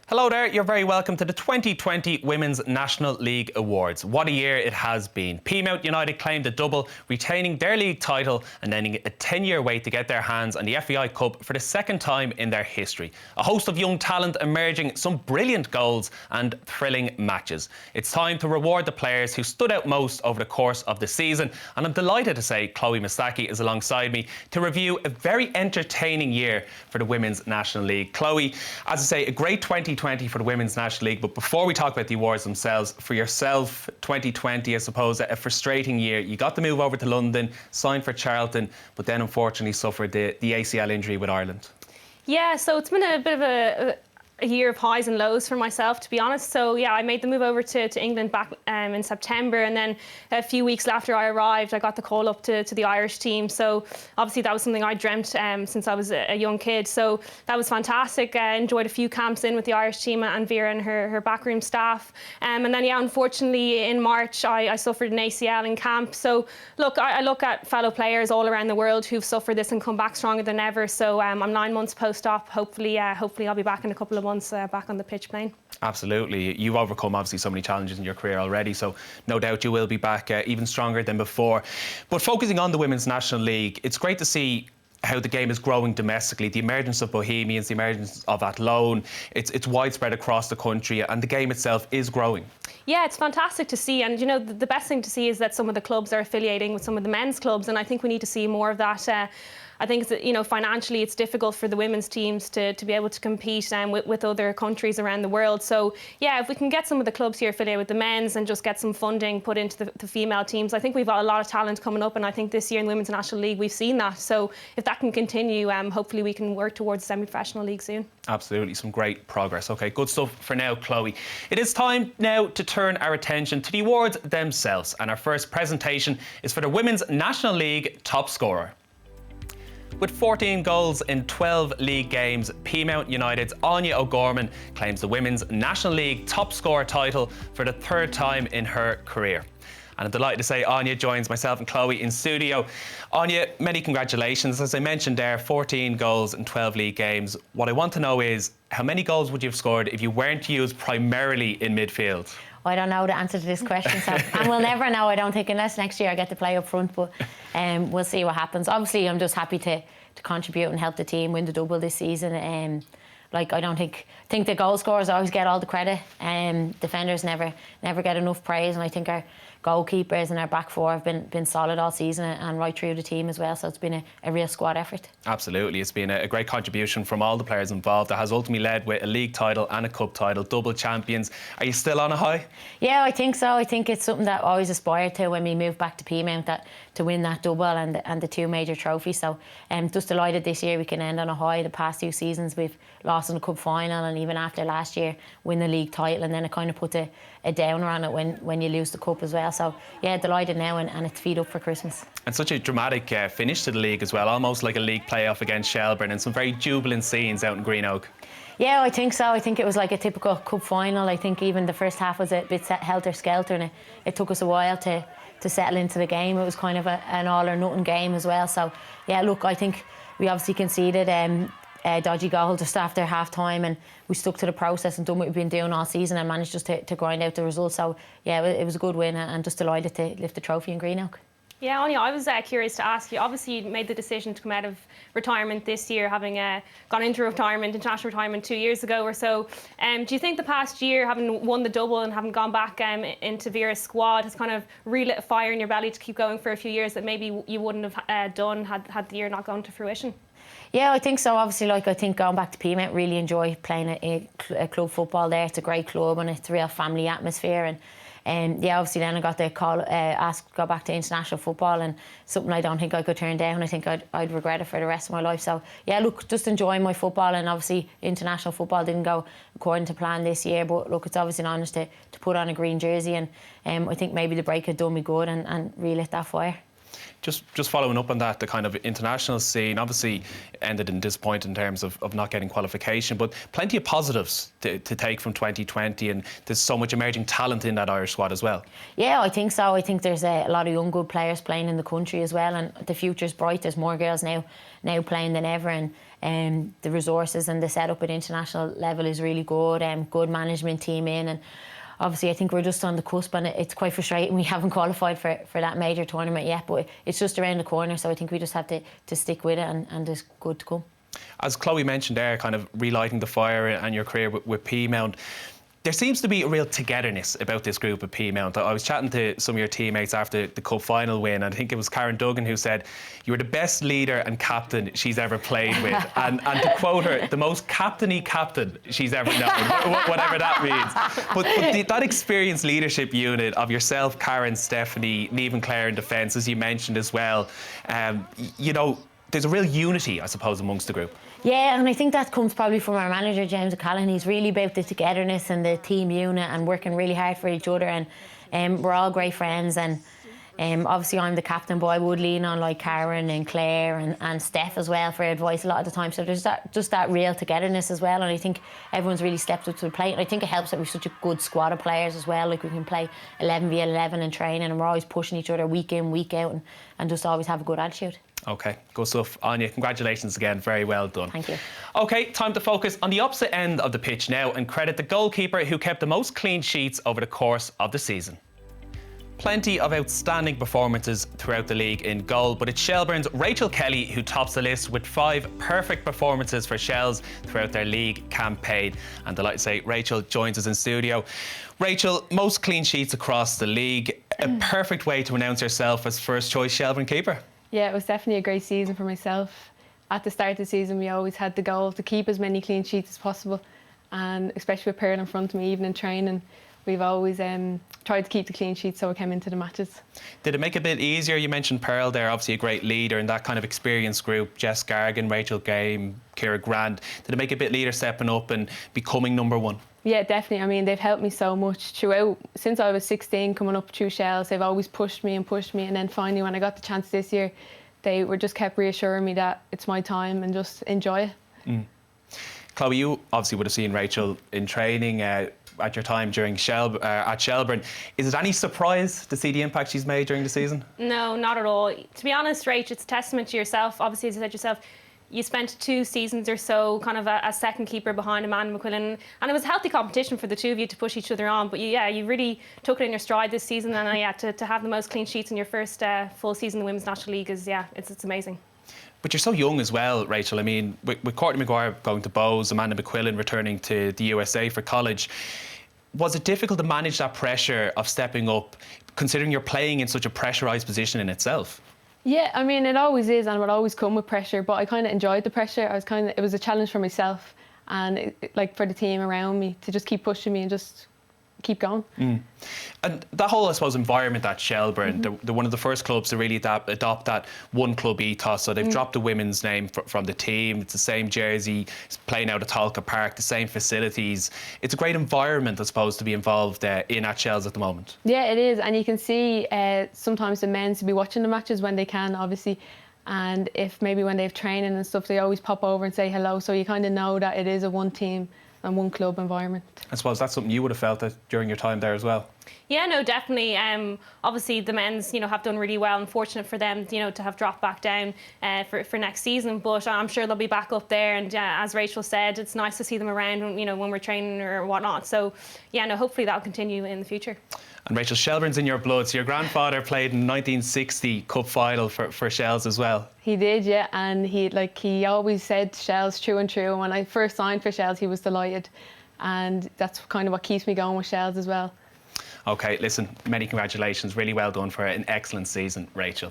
Hello there, you're very welcome to the 2020 Women's National League Awards. What a year it has been. Peamount United claimed a double, retaining their league title and ending a 10-year wait to get their hands on the FAI Cup for the second time in their history. A host of young talent emerging, some brilliant goals and thrilling matches. It's time to reward the players who stood out most over the course of the season, and I'm delighted to say Chloe Mastaki is alongside me to review a very entertaining year for the Women's National League. Chloe, as I say, a great 2020 for the Women's National League, but before we talk about the awards themselves, for yourself, 2020, I suppose, a frustrating year. You got the move over to London, signed for Charlton, but then unfortunately suffered the ACL injury with Ireland. Yeah, so it's been a bit of a year of highs and lows for myself, to be honest. So yeah, I made the move over to England back in September, and then a few weeks after I arrived, I got the call up to the Irish team. So obviously that was something I dreamt since I was a young kid. So that was fantastic. I enjoyed a few camps in with the Irish team and Vera and her backroom staff. And then yeah, unfortunately in March I suffered an ACL in camp. So look, I look at fellow players all around the world who've suffered this and come back stronger than ever. So I'm 9 months post-op. Hopefully I'll be back in a couple of months back on the pitch playing. Absolutely. You've overcome obviously so many challenges in your career already, so no doubt you will be back even stronger than before. But focusing on the Women's National League, it's great to see how the game is growing domestically, the emergence of Bohemians, the emergence of Athlone. It's widespread across the country, and the game itself is growing. Yeah, it's fantastic to see, and you know, the best thing to see is that some of the clubs are affiliating with some of the men's clubs, and I think we need to see more of that. I think it's, you know, financially it's difficult for the women's teams to be able to compete with other countries around the world. So yeah, if we can get some of the clubs here affiliated with the men's and just get some funding put into the female teams, I think we've got a lot of talent coming up, and I think this year in the Women's National League we've seen that. So if that can continue, hopefully we can work towards semi-professional league soon. Absolutely, some great progress. Okay, good stuff for now, Chloe. It is time now to turn our attention to the awards themselves, and our first presentation is for the Women's National League top scorer. With 14 goals in 12 league games, Peamount United's Anya O'Gorman claims the Women's National League top scorer title for the third time in her career. And I'm delighted to say Anya joins myself and Chloe in studio. Anya, many congratulations. As I mentioned there, 14 goals in 12 league games. What I want to know is, how many goals would you have scored if you weren't used primarily in midfield? I don't know the answer to this question, so, and we'll never know, I don't think, unless next year I get to play up front, but we'll see what happens. Obviously, I'm just happy to contribute and help the team win the double this season. Like, I don't think the goal scorers always get all the credit. Defenders never get enough praise, and I think our goalkeepers and our back four have been solid all season and right through the team as well, so it's been a real squad effort. Absolutely, it's been a great contribution from all the players involved. It has ultimately led with a league title and a cup title, double champions. Are you still on a high? Yeah, I think so. I think it's something that I always aspired to when we moved back to Peamount, to win that double and the two major trophies. So just delighted this year we can end on a high. The past 2 seasons we've lost in the cup final, and even after last year win the league title, and then it kind of put a downer on it when you lose the cup as well. So yeah, delighted now, and it's feed up for Christmas. And such a dramatic finish to the league as well, almost like a league playoff against Shelburne, and some very jubilant scenes out in Greenogue. Yeah, I think so. I think it was like a typical cup final. I think even the first half was a bit helter-skelter, and it took us a while to settle into the game. It was kind of an all or nothing game as well. So yeah, look, I think we obviously conceded a dodgy goal just after half time, and we stuck to the process and done what we've been doing all season and managed just to grind out the result. So yeah, it was a good win, and just delighted to lift the trophy in Greenogue. Yeah, Anya, I was curious to ask you, obviously you made the decision to come out of retirement this year, having gone into retirement, international retirement 2 years ago or so. Do you think the past year, having won the double and having gone back into Vera's squad, has kind of relit a fire in your belly to keep going for a few years that maybe you wouldn't have done had the year not gone to fruition? Yeah, I think so. Obviously, like, I think going back to Peamount, really enjoy playing a club football there. It's a great club and it's a real family atmosphere. And yeah, obviously then I got the call, asked to go back to international football, and something I don't think I could turn down. I think I'd regret it for the rest of my life. So yeah, look, just enjoying my football, and obviously international football didn't go according to plan this year, but look, it's obviously an honour to put on a green jersey, and I think maybe the break had done me good and relit that fire. Just following up on that, the kind of international scene obviously ended in disappointment in terms of not getting qualification, but plenty of positives to take from 2020, and there's so much emerging talent in that Irish squad as well. Yeah, I think so. I think there's a lot of young good players playing in the country as well, and the future's bright. There's more girls now playing than ever, and The resources and the setup at international level is really good. Good management team in, and obviously I think we're just on the cusp, and it's quite frustrating we haven't qualified for that major tournament yet, but it's just around the corner, so I think we just have to stick with it, and there's good to come. As Chloe mentioned there, kind of relighting the fire and your career with Peamount, there seems to be a real togetherness about this group at Peamount. I was chatting to some of your teammates after the cup final win, and I think it was Karen Duggan who said, "You were the best leader and captain she's ever played with." and to quote her, the most captainy captain she's ever known, whatever that means. But that experienced leadership unit of yourself, Karen, Stephanie, and even Claire in defence, as you mentioned as well, you know, there's a real unity, I suppose, amongst the group. Yeah, and I think that comes probably from our manager, James O'Callaghan. He's really about the togetherness and the team unit and working really hard for each other, and we're all great friends, and obviously I'm the captain, but I would lean on like Karen and Claire and Steph as well for advice a lot of the time. So there's that real togetherness as well, and I think everyone's really stepped up to the plate, and I think it helps that we've such a good squad of players as well. Like we can play 11v11 in training, and we're always pushing each other week in, week out, and just always have a good attitude. OK, good stuff. Anya, congratulations again. Very well done. Thank you. OK, time to focus on the opposite end of the pitch now and credit the goalkeeper who kept the most clean sheets over the course of the season. Plenty of outstanding performances throughout the league in goal, but it's Shelbourne's Rachel Kelly who tops the list with 5 perfect performances for Shells throughout their league campaign. And delighted to say Rachel joins us in studio. Rachel, most clean sheets across the league. A perfect way to announce yourself as first choice Shelbourne keeper. Yeah, it was definitely a great season for myself. At the start of the season, we always had the goal to keep as many clean sheets as possible, and especially with Pearl in front of me, even in training, we've always tried to keep the clean sheets so we came into the matches. Did it make it a bit easier? You mentioned Pearl there, obviously a great leader in that kind of experienced group. Jess Gargan, Rachel Game, Ciara Grant. Did it make it a bit leader stepping up and becoming number one? Yeah, definitely. I mean, they've helped me so much throughout. Since I was 16, coming up through Shells, they've always pushed me, and then finally when I got the chance this year, they were just kept reassuring me that it's my time and just enjoy it. Chloe, you obviously would have seen Rachel in training at your time during at Shelbourne. Is it any surprise to see the impact she's made during the season? No, not at all. To be honest, Rach, it's a testament to yourself. Obviously, as you said yourself, you spent 2 seasons or so kind of a second keeper behind Amanda McQuillan, and it was healthy competition for the two of you to push each other on. But you really took it in your stride this season, and to have the most clean sheets in your first full season in the Women's National League is it's amazing. But you're so young as well, Rachel. I mean, with Courtney Maguire going to Bowes, Amanda McQuillan returning to the USA for college, was it difficult to manage that pressure of stepping up, considering you're playing in such a pressurised position in itself? Yeah, I mean, it always is, and it will always come with pressure, but I kind of enjoyed the pressure. It was a challenge for myself and like for the team around me to just keep pushing me and just keep going. And that whole, I suppose, environment at Shelbourne, they're one of the first clubs to really adopt that one club ethos. So they've dropped the women's name from the team. It's the same jersey, it's playing out at Talca Park, the same facilities. It's a great environment, I suppose, to be involved in at Shells at the moment. Yeah, it is, and you can see sometimes the men to be watching the matches when they can, obviously. And if maybe when they have training and stuff, they always pop over and say hello. So you kind of know that it is a one team and one club environment. I suppose that's something you would have felt that during your time there as well. Yeah, no, definitely. Obviously, the men's, have done really well. Unfortunate for them, to have dropped back down for next season. But I'm sure they'll be back up there. And as Rachel said, it's nice to see them around, when we're training or whatnot. So, hopefully that'll continue in the future. And Rachel, Shelbourne's in your blood. So your grandfather played in 1960 Cup final for Shells as well. He did, yeah, and he always said Shells true and true. And when I first signed for Shells, he was delighted, and that's kind of what keeps me going with Shells as well. OK, listen, many congratulations. Really well done for an excellent season, Rachel.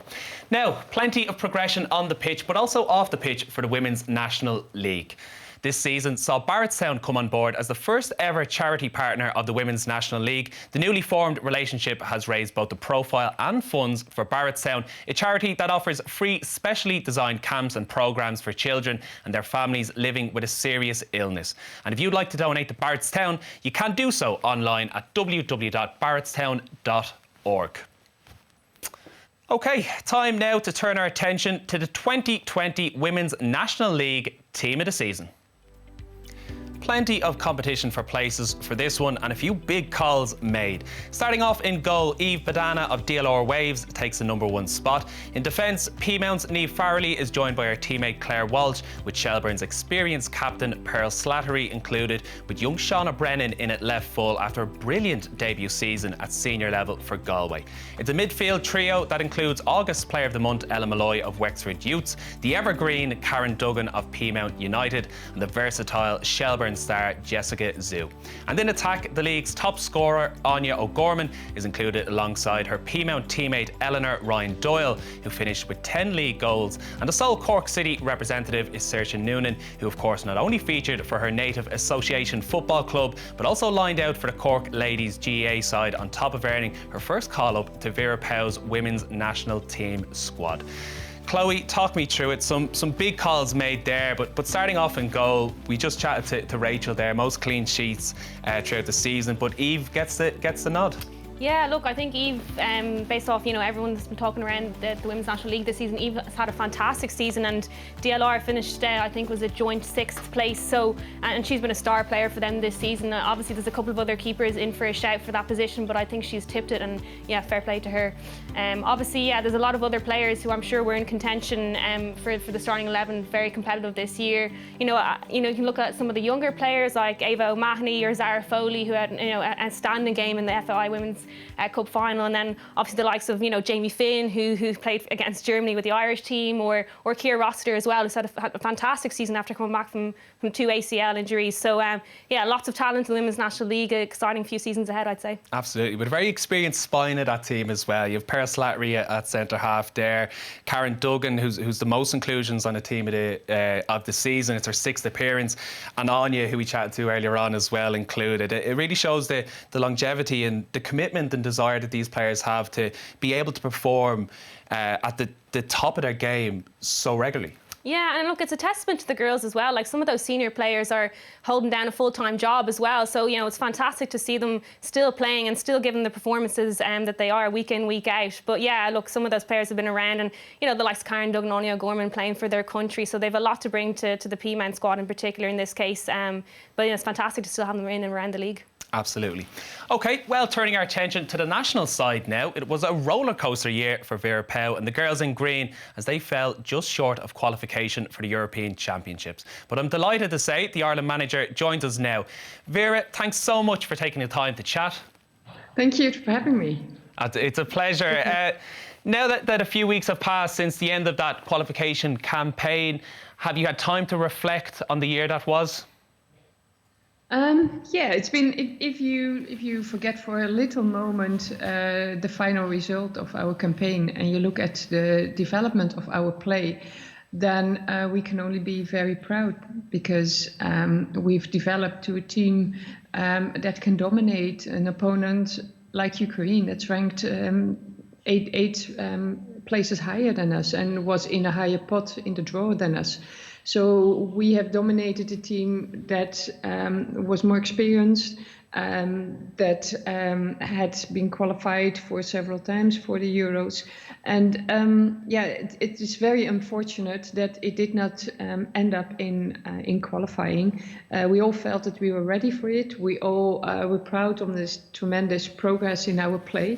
Now, plenty of progression on the pitch, but also off the pitch for the Women's National League. This season saw Barrettstown come on board as the first ever charity partner of the Women's National League. The newly formed relationship has raised both the profile and funds for Barrettstown, a charity that offers free specially designed camps and programmes for children and their families living with a serious illness. And if you'd like to donate to Barrettstown, you can do so online at www.barrettstown.org. OK, time now to turn our attention to the 2020 Women's National League Team of the Season. Plenty of competition for places for this one and a few big calls made. Starting off in goal, Eve Badana of DLR Waves takes the #1 spot. In defence, Peamount's Niamh Farrelly is joined by her teammate Claire Walsh, with Shelbourne's experienced captain Pearl Slattery included, with young Shauna Brennan in at left full after a brilliant debut season at senior level for Galway. It's a midfield trio that includes August Player of the Month Ellen Malloy of Wexford Youths, the evergreen Karen Duggan of Peamount United, and the versatile Shelbourne star Jessica Zhu. And in attack, the league's top scorer Anya O'Gorman is included alongside her Peamount teammate Eleanor Ryan Doyle, who finished with 10 league goals, and the sole Cork City representative is Saoirse Noonan, who of course not only featured for her native Association Football Club but also lined out for the Cork Ladies GAA side, on top of earning her first call-up to Vera Powell's women's national team squad. Chloe, talk me through it. Some big calls made there, but starting off in goal, we just chatted to Rachel there. Most clean sheets throughout the season, but Eve gets the nod. Yeah, look, I think Eve, based off, everyone that's been talking around the Women's National League this season, Eve has had a fantastic season, and DLR finished, I think, was a joint 6th place. So, and she's been a star player for them this season. Obviously, there's a couple of other keepers in for a shout for that position, but I think she's tipped it, and yeah, fair play to her. Obviously, yeah, there's a lot of other players who I'm sure were in contention for the starting 11, very competitive this year. You can look at some of the younger players like Ava O'Mahony or Zara Foley, who had a standing game in the FAI Women's Cup final, and then obviously the likes of Jamie Finn, who played against Germany with the Irish team, or Ciara Rossiter as well, who's had a fantastic season after coming back from 2 ACL injuries. So yeah, lots of talent in the Women's National League, exciting few seasons ahead, I'd say. Absolutely, with a very experienced spine of that team as well. You have Pearl Slattery at centre half there, Karen Duggan, who's the most inclusions on the team of the season. It's her 6th appearance, and Anya, who we chatted to earlier on as well, included. It really shows the longevity and the commitment and desire that these players have to be able to perform at the top of their game so regularly. Yeah, and look, it's a testament to the girls as well. Like, some of those senior players are holding down a full-time job as well. So, it's fantastic to see them still playing and still giving the performances that they are week in, week out. But yeah, look, some of those players have been around, and, the likes of Karen Duggan, Anya O'Gorman playing for their country. So they've a lot to bring to the Peamount squad in particular in this case. But it's fantastic to still have them in and around the league. Absolutely. OK, well, turning our attention to the national side now, it was a roller coaster year for Vera Powell and the girls in green, as they fell just short of qualification for the European Championships. But I'm delighted to say the Ireland manager joins us now. Vera, thanks so much for taking the time to chat. Thank you for having me. It's a pleasure. Now that a few weeks have passed since the end of that qualification campaign, have you had time to reflect on the year that was? Yeah, it's been, if you forget for a little moment the final result of our campaign, and you look at the development of our play, then we can only be very proud, because we've developed to a team that can dominate an opponent like Ukraine, that's ranked eight places higher than us and was in a higher pot in the draw than us. So we have dominated a team that was more experienced, that had been qualified for several times for the Euros. And yeah, it is very unfortunate that it did not end up in qualifying. We all felt that we were ready for it. We all were proud of this tremendous progress in our play.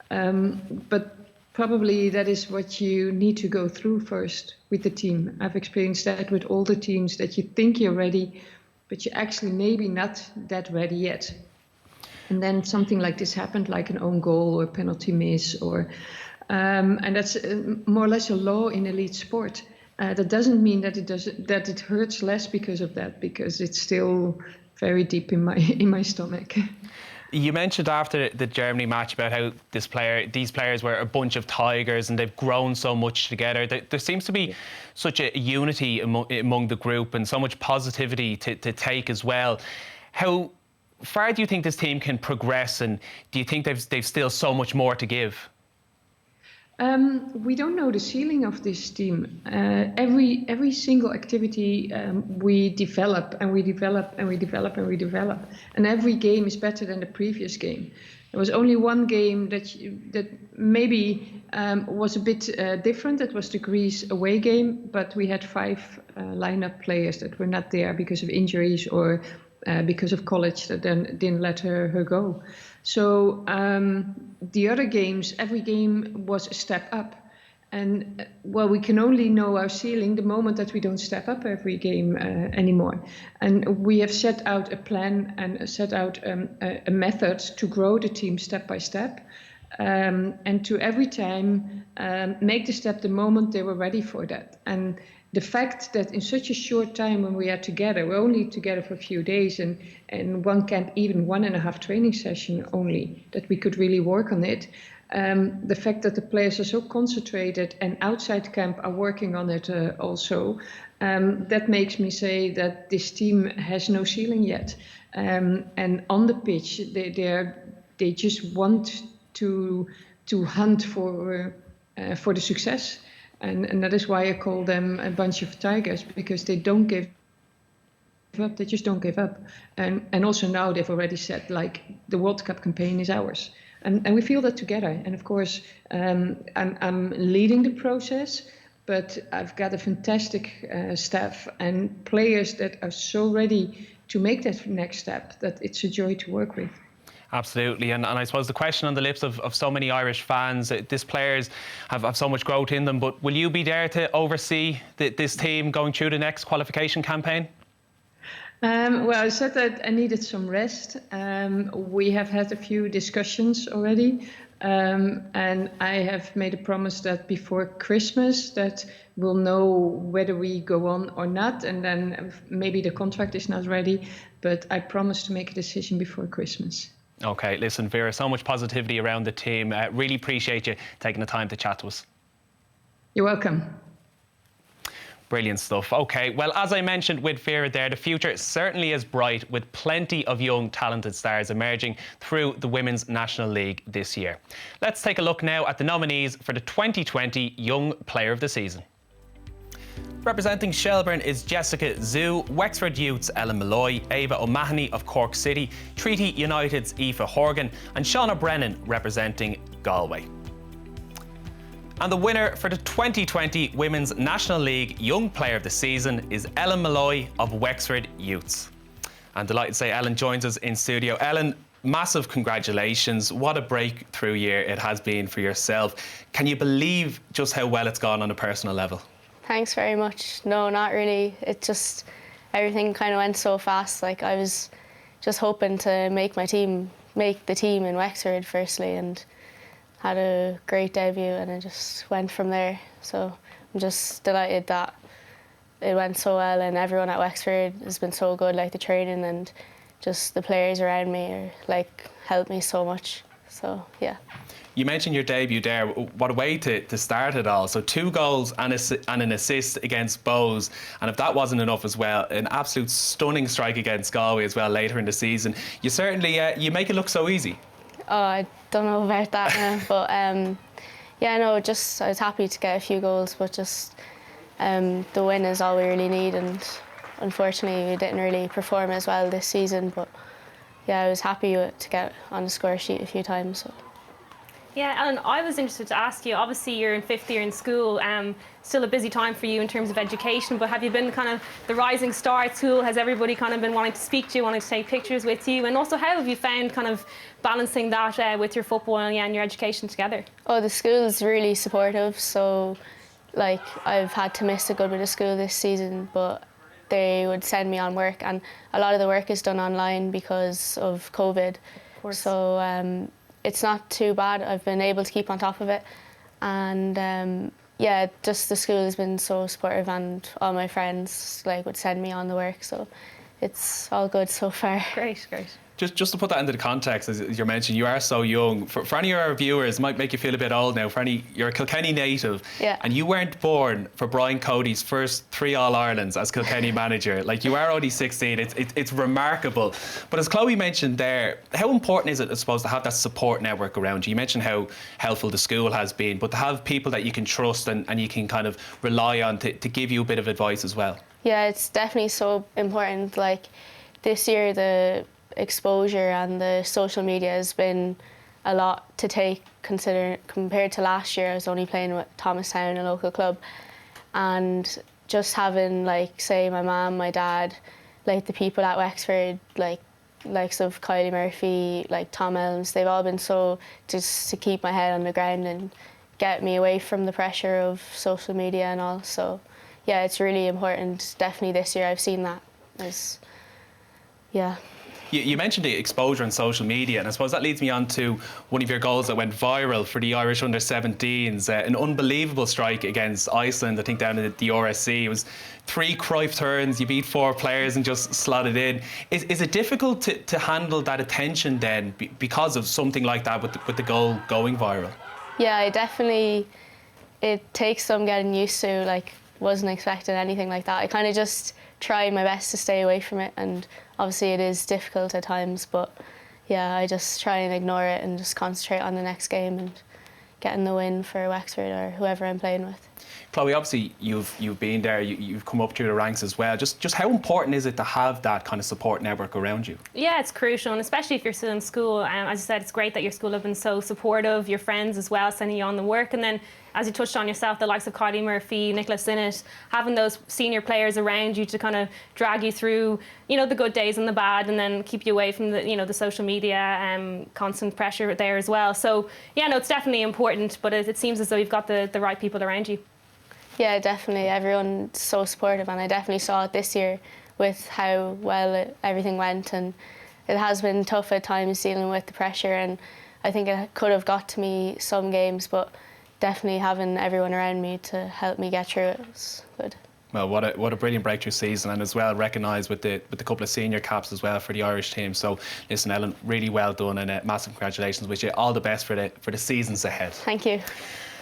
But probably that is what you need to go through first with the team. I've experienced that with all the teams, that you think you're ready, but you're actually maybe not that ready yet. And then something like this happened, like an own goal or penalty miss, or and that's more or less a law in elite sport. That doesn't mean that it hurts less because of that, because it's still very deep in my stomach. You mentioned after the Germany match about how these players were a bunch of tigers and they've grown so much together. There seems to be such a unity among the group and so much positivity to take as well. How far do you think this team can progress, and do you think they've still so much more to give? We don't know the ceiling of this team. Every single activity we develop and we develop and we develop and we develop, and every game is better than the previous game. There was only one game that maybe was a bit different. That was the Greece away game, but we had 5 lineup players that were not there because of injuries or because of college that then didn't let her go. So the other games, every game was a step up. And well, we can only know our ceiling the moment that we don't step up every game anymore. And we have set out a plan and set out a method to grow the team step by step, and to every time make the step the moment they were ready for that. And the fact that in such a short time when we are together, we're only together for a few days, and one camp, even 1.5 training session only, that we could really work on it. The fact that the players are so concentrated and outside camp are working on it also, that makes me say that this team has no ceiling yet. And on the pitch, they just want to hunt for the success, and that is why I call them a bunch of tigers, because they don't give up. They just don't give up. And also now they've already said, like, the World Cup campaign is ours. And we feel that together. And of course, I'm leading the process, but I've got a fantastic staff and players that are so ready to make that next step that it's a joy to work with. Absolutely, and I suppose the question on the lips of so many Irish fans, these players have so much growth in them, but will you be there to oversee this team going through the next qualification campaign? Well, I said that I needed some rest. We have had a few discussions already, and I have made a promise that before Christmas that we'll know whether we go on or not, and then maybe the contract is not ready, but I promise to make a decision before Christmas. Okay, listen, Vera, so much positivity around the team. Really appreciate you taking the time to chat to us. You're welcome. Brilliant stuff. Okay, well, as I mentioned with Vera there, the future certainly is bright, with plenty of young, talented stars emerging through the Women's National League this year. Let's take a look now at the nominees for the 2020 Young Player of the Season. Representing Shelbourne is Jessica Zhu, Wexford Youth's Ellen Malloy, Ava O'Mahony of Cork City, Treaty United's Aoife Horgan, and Shauna Brennan representing Galway. And the winner for the 2020 Women's National League Young Player of the Season is Ellen Malloy of Wexford Youths. I'm delighted to say Ellen joins us in studio. Ellen, massive congratulations. What a breakthrough year it has been for yourself. Can you believe just how well it's gone on a personal level? Thanks very much. No, not really. It just, everything kind of went so fast. Like, I was just hoping to make the team in Wexford firstly, and had a great debut, and it just went from there. So I'm just delighted that it went so well, and everyone at Wexford has been so good, like the training and just the players around me are like helped me so much. So yeah. You mentioned your debut there. What a way to start it all. So 2 goals and an assist against Bows. And if that wasn't enough as well, an absolute stunning strike against Galway as well later in the season. You certainly, you make it look so easy. Oh, I don't know about that now, but yeah, no, just I was happy to get a few goals, but just the win is all we really need, and unfortunately we didn't really perform as well this season, but yeah, I was happy to get on the score sheet a few times. So. Yeah, Ellen, I was interested to ask you, obviously you're in 5th year in school, still a busy time for you in terms of education, but have you been kind of the rising star at school? Has everybody kind of been wanting to speak to you, wanting to take pictures with you? And also, how have you found kind of balancing that with your football and your education together? Oh, the school's really supportive, so like I've had to miss a good bit of school this season, but they would send me on work, and a lot of the work is done online because of COVID. Of course. So it's not too bad. I've been able to keep on top of it, and yeah, just the school has been so supportive, and all my friends like would send me on the work, so it's all good so far. Great, great. Just to put that into the context, as you mentioned, you are so young. For any of our viewers, it might make you feel a bit old now. You're a Kilkenny native, yeah. And you weren't born for Brian Cody's first 3 All-Irelands as Kilkenny manager. Like, you are only 16. It's remarkable. But as Chloe mentioned there, how important is it, I suppose, to have that support network around you? You mentioned how helpful the school has been, but to have people that you can trust and you can kind of rely on to give you a bit of advice as well. Yeah, it's definitely so important. Like, this year, the exposure and the social media has been a lot to take, compared to last year. I was only playing with Thomastown, a local club, and just having, like, say, my mum, my dad, like the people at Wexford, like likes of Kylie Murphy, like Tom Elms, they've all been so just to keep my head on the ground and get me away from the pressure of social media and all. So yeah, it's really important. Definitely this year I've seen that. Yeah. You mentioned the exposure on social media, and I suppose that leads me on to one of your goals that went viral for the Irish under-17s, an unbelievable strike against Iceland, I think down in the RSC. It was 3 Cruyff turns, you beat 4 players and just slotted in. Is it difficult to handle that attention then because of something like that with the goal going viral? Yeah, it takes some getting used to. Like, wasn't expecting anything like that. I kind of just try my best to stay away from it, and obviously it is difficult at times, but yeah, I just try and ignore it and just concentrate on the next game and getting the win for Wexford or whoever I'm playing with. Chloe, obviously you've been there, you've come up through the ranks as well. Just how important is it to have that kind of support network around you? Yeah, it's crucial, and especially if you're still in school. As I said, it's great that your school have been so supportive, your friends as well, sending you on the work. And then, as you touched on yourself, the likes of Kylie Murphy, Nicholas Sinnott, having those senior players around you to kind of drag you through, the good days and the bad, and then keep you away from the social media, constant pressure there as well. So yeah, no, it's definitely important, but it seems as though you've got the right people around you. Yeah, definitely. Everyone's so supportive, and I definitely saw it this year with how well everything went, and it has been tough at times dealing with the pressure, and I think it could have got to me some games, but definitely having everyone around me to help me get through it was good. Well, what a brilliant breakthrough season, and as well recognised with the couple of senior caps as well for the Irish team. So listen, Ellen, really well done, and massive congratulations. Wish you all the best for the seasons ahead. Thank you.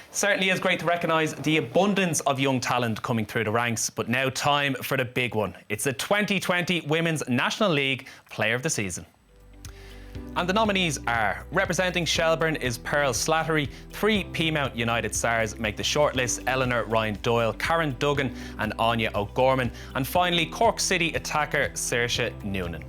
Certainly is great to recognise the abundance of young talent coming through the ranks, but now time for the big one. It's the 2020 Women's National League Player of the Season. And the nominees are: representing Shelbourne is Pearl Slattery, 3 Peamount United stars make the shortlist: Eleanor Ryan Doyle, Karen Duggan and Anya O'Gorman, and finally Cork City attacker Saoirse Noonan.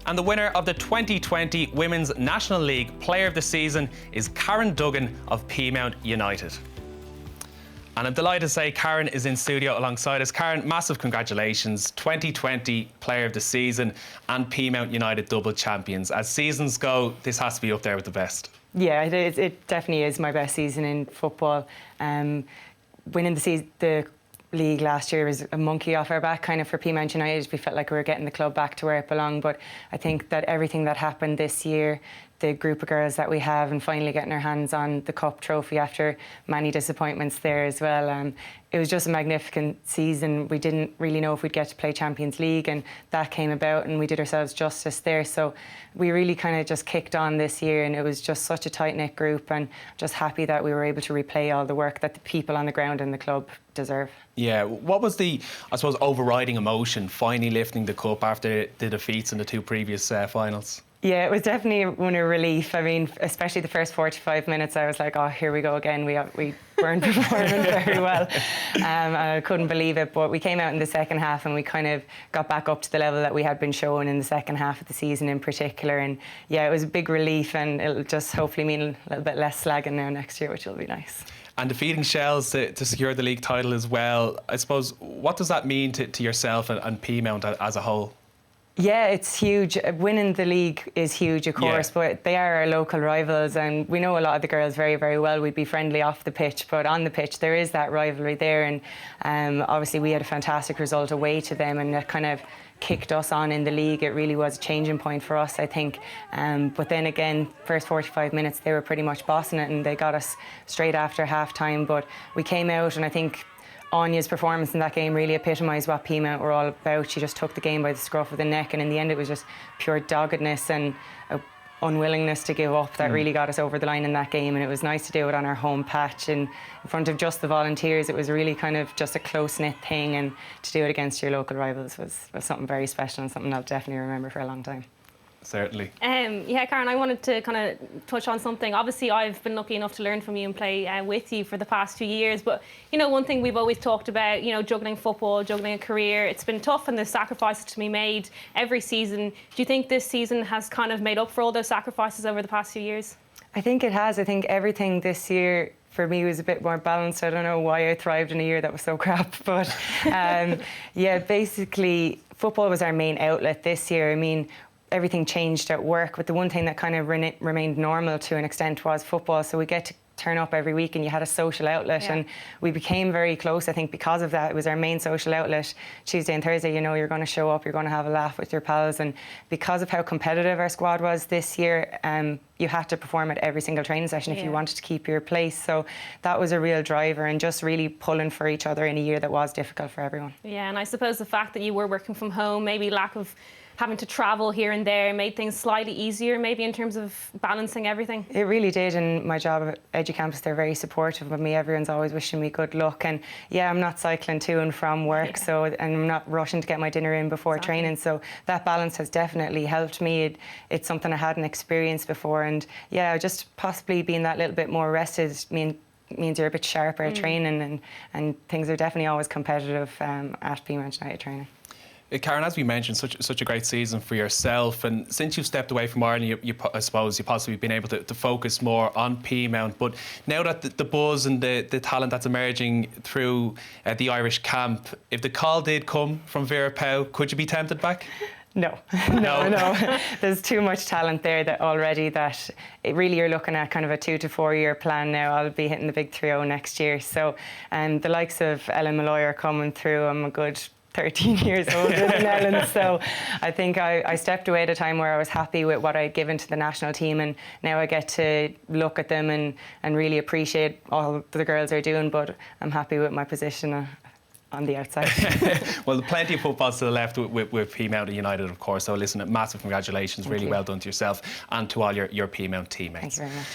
And the winner of the 2020 Women's National League Player of the Season is Karen Duggan of Peamount United. And I'm delighted to say Karen is in studio alongside us. Karen, massive congratulations. 2020 Player of the Season and Peamount United double champions. As seasons go, this has to be up there with the best. Yeah, it definitely is my best season in football. Winning the league last year was a monkey off our back kind of for Peamount United. We felt like we were getting the club back to where it belonged, but I think that everything that happened this year, the group of girls that we have, and finally getting our hands on the cup trophy after many disappointments there as well, it was just a magnificent season. We didn't really know if we'd get to play Champions League, and that came about, and we did ourselves justice there. So we really kind of just kicked on this year, and it was just such a tight-knit group, and just happy that we were able to replay all the work that the people on the ground in the club deserve. Yeah, what was the, I suppose, overriding emotion finally lifting the cup after the defeats in the 2 previous finals? Yeah, it was definitely one of relief. I mean, especially the first 45 minutes, I was like, oh, here we go again. We weren't performing very well. I couldn't believe it. But we came out in the second half and we kind of got back up to the level that we had been showing in the second half of the season in particular. And yeah, it was a big relief, and it'll just hopefully mean a little bit less slagging now next year, which will be nice. And defeating Shells to secure the league title as well, I suppose, what does that mean to yourself and Peamount as a whole? Yeah, it's huge. Winning the league is huge, of course, but they are our local rivals, and we know a lot of the girls very, very well. We'd be friendly off the pitch, but on the pitch there is that rivalry there, and obviously we had a fantastic result away to them, and that kind of kicked us on in the league. It really was a changing point for us, I think. But then again, first 45 minutes they were pretty much bossing it, and they got us straight after half-time, but we came out, and I think Anya's performance in that game really epitomised what Peamount were all about. She just took the game by the scruff of the neck, and in the end it was just pure doggedness and unwillingness to give up that really got us over the line in that game. And it was nice to do it on our home patch and in front of just the volunteers. It was really kind of just a close-knit thing, and to do it against your local rivals was something very special and something I'll definitely remember for a long time. Certainly. Yeah, Karen, I wanted to kind of touch on something. Obviously, I've been lucky enough to learn from you and play with you for the past 2 years. But, you know, one thing we've always talked about, you know, juggling football, juggling a career, it's been tough and there's sacrifices to be made every season. Do you think this season has kind of made up for all those sacrifices over the past few years? I think it has. I think everything this year for me was a bit more balanced. I don't know why I thrived in a year that was so crap, but yeah, basically football was our main outlet this year. I mean, everything changed at work, but the one thing that kind of remained normal to an extent was football. So we get to turn up every week and you had a social outlet, and we became very close. I think because of that, it was our main social outlet. Tuesday and Thursday, you know, you're going to show up, you're going to have a laugh with your pals, and because of how competitive our squad was this year, you had to perform at every single training session if you wanted to keep your place. So that was a real driver, and just really pulling for each other in a year that was difficult for everyone. Yeah, and I suppose the fact that you were working from home, maybe lack of having to travel here and there, made things slightly easier maybe in terms of balancing everything? It really did, and my job at EduCampus, they're very supportive of me. Everyone's always wishing me good luck, and yeah, I'm not cycling to and from work, so, and I'm not rushing to get my dinner in before training, so that balance has definitely helped me. It's something I hadn't experienced before, and yeah, just possibly being that little bit more rested means you're a bit sharper at training, and things are definitely always competitive at Peamount United training. Karen, as we mentioned, such a great season for yourself, and since you've stepped away from Ireland, I suppose you've possibly been able to focus more on Peamount. But now that the buzz and the talent that's emerging through the Irish camp, if the call did come from Vera Powell, could you be tempted back? No. There's too much talent there that already that it really you're looking at kind of a 2 to 4 year plan now. I'll be hitting the big 3-0 next year. So the likes of Ellen Malloy are coming through. I'm a good 13 years older than Ellen, so I think I stepped away at a time where I was happy with what I'd given to the national team, and now I get to look at them and really appreciate all the girls are doing, but I'm happy with my position on the outside. Well, plenty of footballs to the left with Peamount United, of course, so listen, massive congratulations. Really well done to yourself and to all your Peamount teammates. Thank you very much.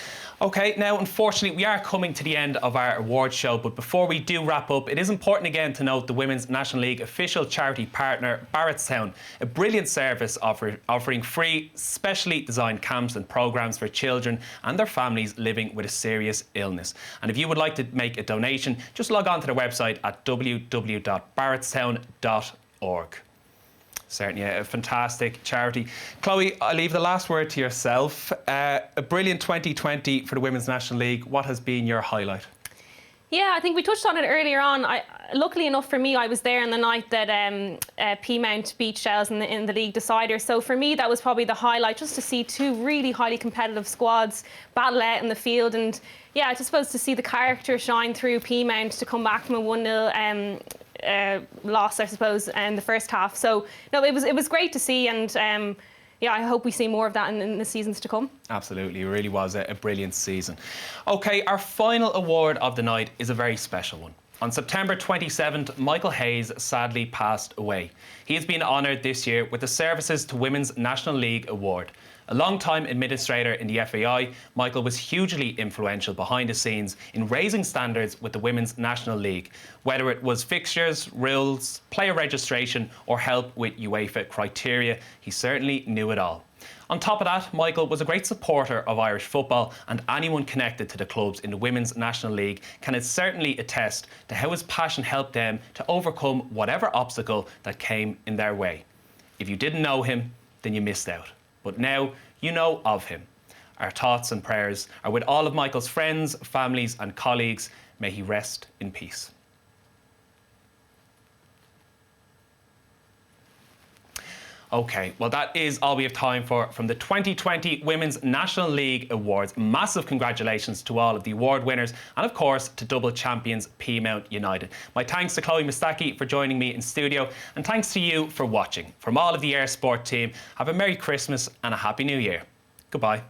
OK, now, unfortunately, we are coming to the end of our awards show, but before we do wrap up, it is important again to note the Women's National League official charity partner, Barrettstown, a brilliant service offering free, specially designed camps and programmes for children and their families living with a serious illness. And if you would like to make a donation, just log on to their website at www.barrettstown.org. Certainly a fantastic charity. Chloe, I'll leave the last word to yourself. A brilliant 2020 for the Women's National League. What has been your highlight? Yeah, I think we touched on it earlier on. Luckily enough for me, I was there on the night that Peamount beat Shells in the league decider. So for me, that was probably the highlight, just to see two really highly competitive squads battle out in the field. And yeah, I just suppose to see the character shine through Peamount to come back from a 1-0 loss, I suppose, in the first half. So no, it was great to see, and yeah, I hope we see more of that in the seasons to come. Absolutely, it really was a brilliant season. OK, our final award of the night is a very special one. On September 27th, Michael Hayes sadly passed away. He has been honoured this year with the Services to Women's National League Award. A long-time administrator in the FAI, Michael was hugely influential behind the scenes in raising standards with the Women's National League, whether it was fixtures, rules, player registration or help with UEFA criteria. He certainly knew it all. On top of that, Michael was a great supporter of Irish football, and anyone connected to the clubs in the Women's National League can certainly attest to how his passion helped them to overcome whatever obstacle that came in their way. If you didn't know him, then you missed out. But now you know of him. Our thoughts and prayers are with all of Michael's friends, families and colleagues. May he rest in peace. OK, well, that is all we have time for from the 2020 Women's National League Awards. Massive congratulations to all of the award winners and, of course, to double champions Peamount United. My thanks to Chloe Mustaki for joining me in studio, and thanks to you for watching. From all of the Air Sport team, have a Merry Christmas and a Happy New Year. Goodbye.